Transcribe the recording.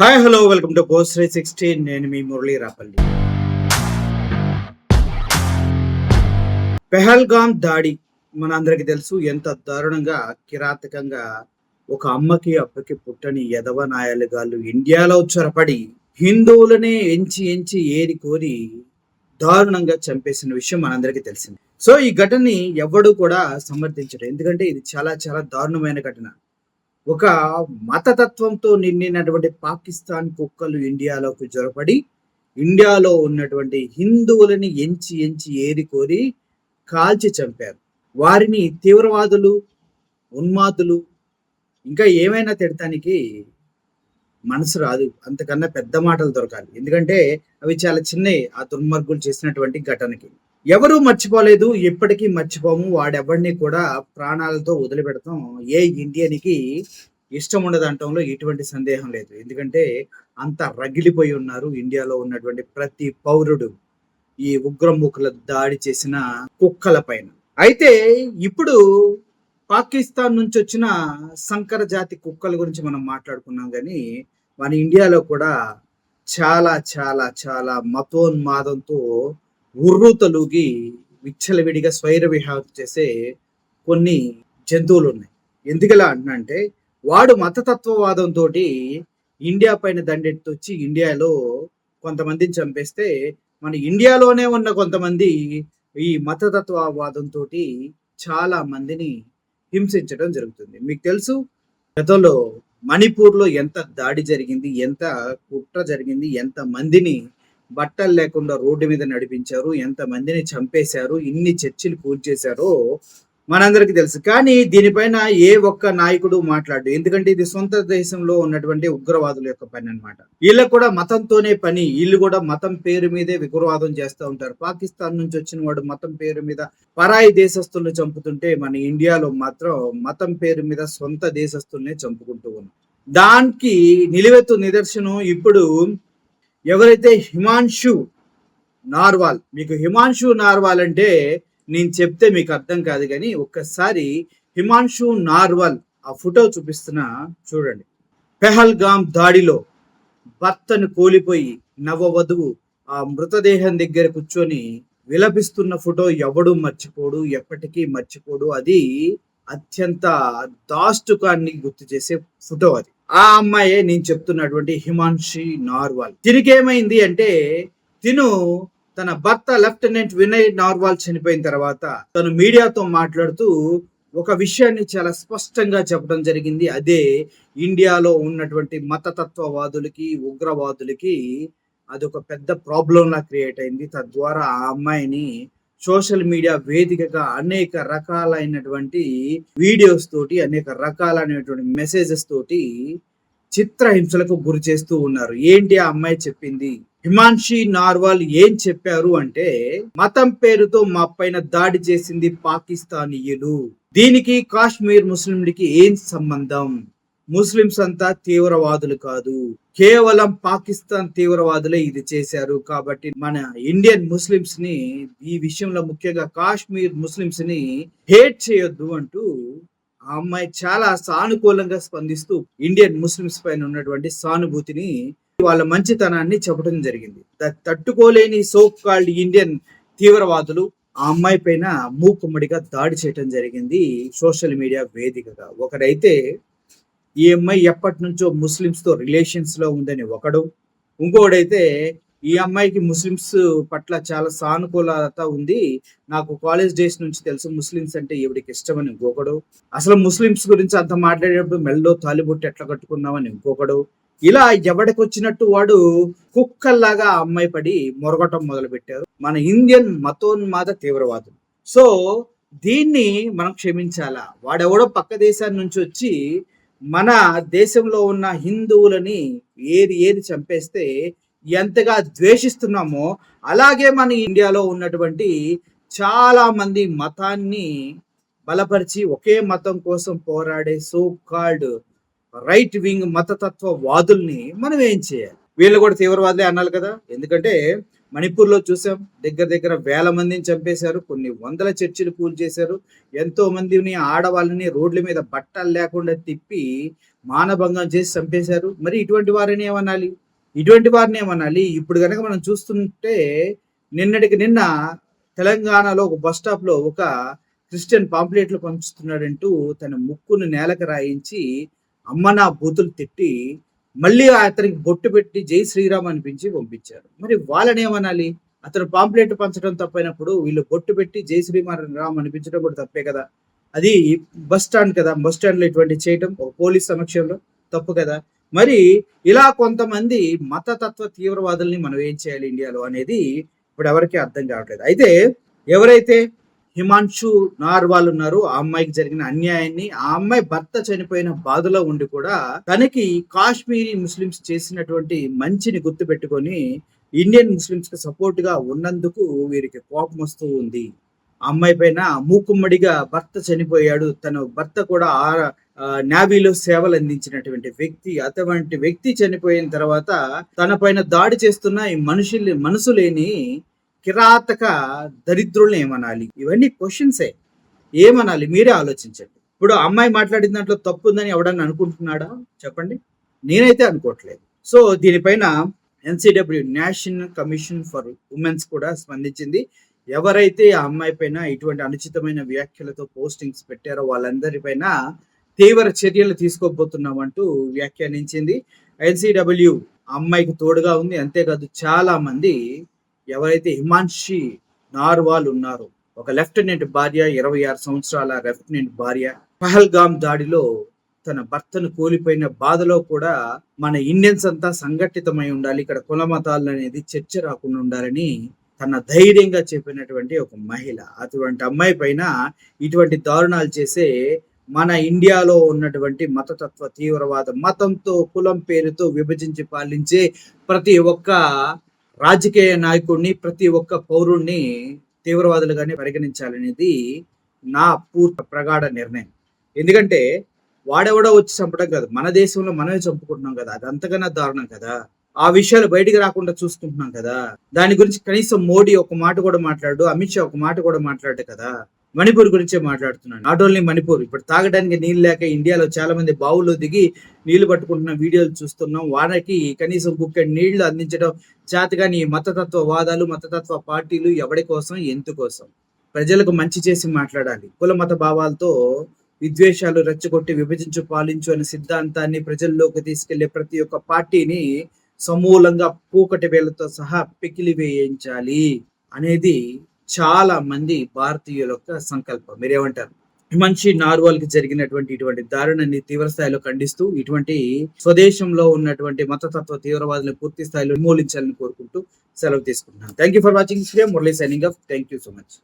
Hi hello welcome to post 360. నేను మీ మురళీ రాపల్లి. పెహల్గాం దాడి మనందరికి తెలుసు. ఎంత దారుణంగా కిరాతకంగా ఒక అమ్మకి అప్పకి పుట్టని యదవ నాయాలుగాళ్ళు ఇండియాలో చొరపడి హిందువులనే ఎంచి ఎంచి ఏరి కోరి దారుణంగా చంపేసిన విషయం మనందరికీ తెలిసింది. సో ఈ ఘటనని ఎవడు కూడా సమర్థించడు, ఎందుకంటే ఇది చాలా చాలా దారుణమైన ఘటన. ఒక మతతత్వంతో నిండినటువంటి పాకిస్తాన్ కుక్కలు ఇండియాలోకి జొరపడి ఇండియాలో ఉన్నటువంటి హిందువులని ఎంచి ఎంచి ఏరికోరి కాల్చి చంపారు. వారిని తీవ్రవాదులు, ఉన్మాదులు ఇంకా ఏమైనా తిడటానికి మనసు రాదు. అంతకన్నా పెద్ద మాటలు దొరకాలి, ఎందుకంటే అవి చాలా చిన్నవి. ఆ దుర్మార్గులు చేసినటువంటి ఘటనకి ఎవరూ మర్చిపోలేదు, ఎప్పటికీ మర్చిపోము. వాడెవడిని కూడా ప్రాణాలతో వదిలిపెడతాం ఏ ఇండియన్కి ఇష్టం ఉండదంటంలో ఎటువంటి సందేహం లేదు. ఎందుకంటే అంత రగిలిపోయి ఉన్నారు ఇండియాలో ఉన్నటువంటి ప్రతి పౌరుడు ఈ ఉగ్రముఖుల దాడి చేసిన కుక్కల పైన. అయితే ఇప్పుడు పాకిస్తాన్ నుంచి వచ్చిన సంకర జాతి కుక్కల గురించి మనం మాట్లాడుకున్నాం, కానీ మన ఇండియాలో కూడా చాలా చాలా చాలా మతోన్మాదంతో ఉర్రూతలూగి విచ్చలవిడిగా స్వైర విహారం చేసే కొన్ని జంతువులు ఉన్నాయి. ఎందుకలా అంటే వాడు మతతత్వవాదంతో ఇండియా పైన దండెత్తొచ్చి ఇండియాలో కొంతమందిని చంపేస్తే మన ఇండియాలోనే ఉన్న కొంతమంది ఈ మతతత్వవాదంతో చాలా మందిని హింసించడం జరుగుతుంది. మీకు తెలుసు, గతంలో మణిపూర్లో ఎంత దాడి జరిగింది, ఎంత కుట్ర జరిగింది, ఎంత మందిని బట్టలు లేకుండా రోడ్డు మీద నడిపించారు, ఎంత మందిని చంపేశారు, ఇన్ని చర్చిలు కూల్చేశారో మనందరికి తెలుసు. కానీ దీనిపైన ఏ ఒక్క నాయకుడు మాట్లాడు, ఎందుకంటే ఇది సొంత దేశంలో ఉన్నటువంటి ఉగ్రవాదుల యొక్క పని అనమాట. వీళ్ళకు కూడా మతంతోనే పని, వీళ్ళు కూడా మతం పేరు మీదే ఉగ్రవాదం చేస్తూ ఉంటారు. పాకిస్తాన్ నుంచి వచ్చిన వాడు మతం పేరు మీద పరాయి దేశస్తుల్ని చంపుతుంటే మన ఇండియాలో మాత్రం మతం పేరు మీద సొంత దేశస్తుల్నే చంపుకుంటూ ఉన్నాం. దానికి నిలువెత్తు నిదర్శనం ఇప్పుడు ఎవరైతే హిమాన్షు నార్వాల్, మీకు హిమాన్షు నార్వాల్ అంటే నేను చెప్తే మీకు అర్థం కాదు, కానీ ఒక్కసారి హిమాన్షు నార్వాల్ ఆ ఫోటో చూపిస్తున్నా చూడండి. పెహల్గాం దాడిలో భర్తను కోల్పోయి నవవధువు ఆ మృతదేహం దగ్గర కూర్చొని విలపిస్తున్న ఫోటో ఎవడు మర్చిపోడు, ఎప్పటికీ మర్చిపోడు. అది అత్యంత దాష్టుకాన్ని గుర్తు చేసే ఫోటో అది. ఆ అమ్మాయే నేను చెప్తున్నటువంటి హిమాన్షి నార్వాల్. తిరిగేమైంది అంటే తిను తన భర్త లెఫ్టినెంట్ వినయ్ నార్వాల్ చనిపోయిన తర్వాత తను మీడియాతో మాట్లాడుతూ ఒక విషయాన్ని చాలా స్పష్టంగా చెప్పడం జరిగింది. అదే ఇండియాలో ఉన్నటువంటి మతతత్వవాదులకి, ఉగ్రవాదులకి అదొక పెద్ద ప్రాబ్లంలా క్రియేట్ అయింది. తద్వారా ఆ అమ్మాయిని సోషల్ మీడియా వేదికగా అనేక రకాలైనటువంటి వీడియోస్ తోటి, అనేక రకాలైనటువంటి మెసేజెస్ తోటి చిత్రహింసలకు గురి చేస్తూ ఉన్నారు. ఏంటి ఆ అమ్మాయి చెప్పింది? హిమాన్షి నార్వాల్ ఏం చెప్పారు అంటే, మతం పేరుతో మా పైన దాడి చేసింది పాకిస్తానీయులు, దీనికి కాశ్మీర్ ముస్లింలకి ఏం సంబంధం? ముస్లింస్ అంతా తీవ్రవాదులు కాదు, కేవలం పాకిస్తాన్ తీవ్రవాదులే ఇది చేశారు. కాబట్టి మన ఇండియన్ ముస్లింస్ ని ఈ విషయంలో, ముఖ్యంగా కాశ్మీర్ ముస్లింస్ ని హేట్ చేయొద్దు అంటూ ఆ అమ్మాయి చాలా సానుకూలంగా స్పందిస్తూ ఇండియన్ ముస్లింస్ పైన ఉన్నటువంటి సానుభూతిని, వాళ్ళ మంచితనాన్ని చెప్పడం జరిగింది. తట్టుకోలేని సో కాల్డ్ ఇండియన్ తీవ్రవాదులు ఆ అమ్మాయి పైన మూకుమ్మడిగా దాడి చేయడం జరిగింది సోషల్ మీడియా వేదికగా. ఒకడైతే ఈ అమ్మాయి ఎప్పటి నుంచో ముస్లిమ్స్ తో రిలేషన్స్ లో ఉందని ఒకడు, ఇంకోడైతే ఈ అమ్మాయికి ముస్లిమ్స్ పట్ల చాలా సానుకూలత ఉంది, నాకు కాలేజ్ డేస్ నుంచి తెలుసు ముస్లిమ్స్ అంటే ఈవిడికి ఇష్టమని ఇంకొకడు, అసలు ముస్లిమ్స్ గురించి అంత మాట్లాడేటప్పుడు మెల్లో తాలిబొట్టు ఎట్లా కట్టుకున్నామని ఇంకొకడు. ఇలా ఎవడికి వచ్చినట్టు వాడు కుక్కల్లాగా ఆ అమ్మాయి పడి మొరగటం మొదలు పెట్టారు మన ఇండియన్ మతోన్మాద తీవ్రవాదులు. సో దీన్ని మనం క్షమించాలా? వాడెవడో పక్క దేశాన్ని నుంచి వచ్చి మన దేశంలో ఉన్న హిందువులని ఏది ఏది చంపేస్తే ఎంతగా ద్వేషిస్తున్నామో, అలాగే మన ఇండియాలో ఉన్నటువంటి చాలా మంది మతాన్ని బలపరిచి ఒకే మతం కోసం పోరాడే సో కాల్డ్ రైట్ వింగ్ మతతత్వ వాదుల్ని మనం ఏం చేయాలి? వీళ్ళు కూడా తీవ్రవాదులే అనాలి కదా, ఎందుకంటే మణిపూర్లో చూసాం, దగ్గర దగ్గర వేల మందిని చంపేశారు, కొన్ని వందల చర్చిలు కూల్చేశారు, ఎంతో మందిని ఆడవాళ్ళని రోడ్ల మీద బట్టలు లేకుండా తిప్పి మానభంగం చేసి చంపేశారు. మరి ఇటువంటి వారిని ఏమనాలి? ఇప్పుడు కనుక మనం చూస్తుంటే నిన్నటికి నిన్న తెలంగాణలో ఒక బస్ స్టాప్ లో ఒక క్రిస్టియన్ పాంప్లెట్లు పంచుతున్నాడంటూ తన ముక్కును నేలకు రాయించి అమ్మ నా బూతులు తిట్టి మళ్ళీ అతనికి బొట్టు పెట్టి జై శ్రీరామ్ అనిపించి పంపించారు. మరి వాళ్ళని ఏమనాలి? అతను పాంప్లెట్ పంచడం తప్పైనప్పుడు వీళ్ళు బొట్టు పెట్టి జై శ్రీరామ్ అనిపించడం కూడా తప్పే కదా. అది బస్ స్టాండ్ కదా, బస్ స్టాండ్ లో ఇటువంటి చేయటం ఒక పోలీస్ సమక్షంలో తప్పు కదా. మరి ఇలా కొంతమంది మతతత్వ తీవ్రవాదుల్ని మనం ఏం చేయాలి ఇండియాలో అనేది ఇప్పుడు ఎవరికి అర్థం కావట్లేదు. అయితే ఎవరైతే హిమాన్షు నార్వాల్ ఉన్నారు, ఆ అమ్మాయికి జరిగిన అన్యాయాన్ని, ఆ అమ్మాయి భర్త చనిపోయిన బాధలో ఉండి కూడా తనకి కాశ్మీరీ ముస్లిమ్స్ చేసినటువంటి మంచిని గుర్తు పెట్టుకొని ఇండియన్ ముస్లిమ్స్ కి సపోర్ట్ గా ఉన్నందుకు వీరికి కోపం వస్తూ ఉంది. ఆ అమ్మాయి పైన మూకుమ్మడిగా భర్త చనిపోయాడు, తన భర్త కూడా నేవీలో సేవలు అందించినటువంటి వ్యక్తి, అటువంటి వ్యక్తి చనిపోయిన తర్వాత తన పైన దాడి చేస్తున్న ఈ మనసు లేని కిరాతక దరిద్రుల్ని ఏమనాలి? ఇవన్నీ క్వశ్చన్సే. ఏమనాలి మీరే ఆలోచించండి. ఇప్పుడు అమ్మాయి మాట్లాడిన దాంట్లో తప్పు ఉందని ఎవడన్నా అనుకుంటున్నాడా చెప్పండి? నేనైతే అనుకోవట్లేదు. సో దీనిపైన ఎన్సిడబ్ల్యూ నేషనల్ కమిషన్ ఫర్ ఉమెన్స్ కూడా స్పందించింది. ఎవరైతే ఆ అమ్మాయి పైన ఇటువంటి అనుచితమైన వ్యాఖ్యలతో పోస్టింగ్స్ పెట్టారో వాళ్ళందరిపైన తీవ్ర చర్యలు తీసుకోబోతున్నామంటూ వ్యాఖ్యానించింది. ఎన్సిడబ్ల్యూ అమ్మాయికి తోడుగా ఉంది. అంతేకాదు చాలా మంది ఎవరైతే హిమాన్షి నార్వాల్ ఉన్నారో, ఒక లెఫ్టినెంట్ భార్య, 26 సంవత్సరాల లెఫ్టినెంట్ భార్య, పహల్గామ్ దాడిలో తన భర్తను కోల్పోయిన బాధలో కూడా మన ఇండియన్స్ అంతా సంఘటితమై ఉండాలి, ఇక్కడ కుల మతాలు అనేది చర్చ రాకుండా ఉండాలని తన ధైర్యంగా చెప్పినటువంటి ఒక మహిళ. అటువంటి అమ్మాయి పైన ఇటువంటి దారుణాలు చేసే మన ఇండియాలో ఉన్నటువంటి మతతత్వ తీవ్రవాద, మతంతో కులం పేరుతో విభజించి పాలించే ప్రతి ఒక్క రాజకీయ నాయకుడిని, ప్రతి ఒక్క పౌరుణ్ణి తీవ్రవాదులుగానే పరిగణించాలనేది నా పూర్తి ప్రగాఢ నిర్ణయం. ఎందుకంటే వాడెవడో వచ్చి చంపడం కాదు, మన దేశంలో మనమే చంపుకుంటున్నాం కదా, అది అంతకన్నా దారుణం కదా. ఆ విషయాలు బయటికి రాకుండా చూసుకుంటున్నాం కదా. దాని గురించి కనీసం మోడీ ఒక మాట కూడా మాట్లాడు, అమిత్ షా ఒక మాట కూడా మాట్లాడు కదా. మణిపూర్ గురించే మాట్లాడుతున్నాను. నాట్ ఓన్లీ మణిపూర్, ఇప్పుడు తాగడానికి నీళ్ళు లేక ఇండియాలో చాలా మంది బావుల్లో దిగి నీళ్లు పట్టుకుంటున్న వీడియోలు చూస్తున్నాం. వారికి కనీసం గుక్కెడు నీళ్లు అందించడం చేతగాని మతతత్వ వాదాలు, మతతత్వ పార్టీలు ఎవడి కోసం, ఎందుకోసం? ప్రజలకు మంచి చేసి మాట్లాడాలి. కుల మత భావాలతో విద్వేషాలు రెచ్చగొట్టి విభజించు పాలించు అనే సిద్ధాంతాన్ని ప్రజల్లోకి తీసుకెళ్లే ప్రతి ఒక్క పార్టీని సమూలంగా పూకటి వేలతో సహా పికిలి వేయించాలి అనేది చాలా మంది భారతీయుల యొక్క సంకల్పం. మీరేమంటారు? హిమాన్షి నార్వాల్ కి జరిగినటువంటి ఇటువంటి దారుణాన్ని తీవ్ర స్థాయిలో ఖండిస్తూ ఇటువంటి స్వదేశంలో ఉన్నటువంటి మతతత్వ తీవ్రవాదులను పూర్తి స్థాయిలో నిర్మూలించాలని కోరుకుంటూ సెలవు తీసుకుంటున్నాను. Thank you for watching. Murali signing off. Thank you so much.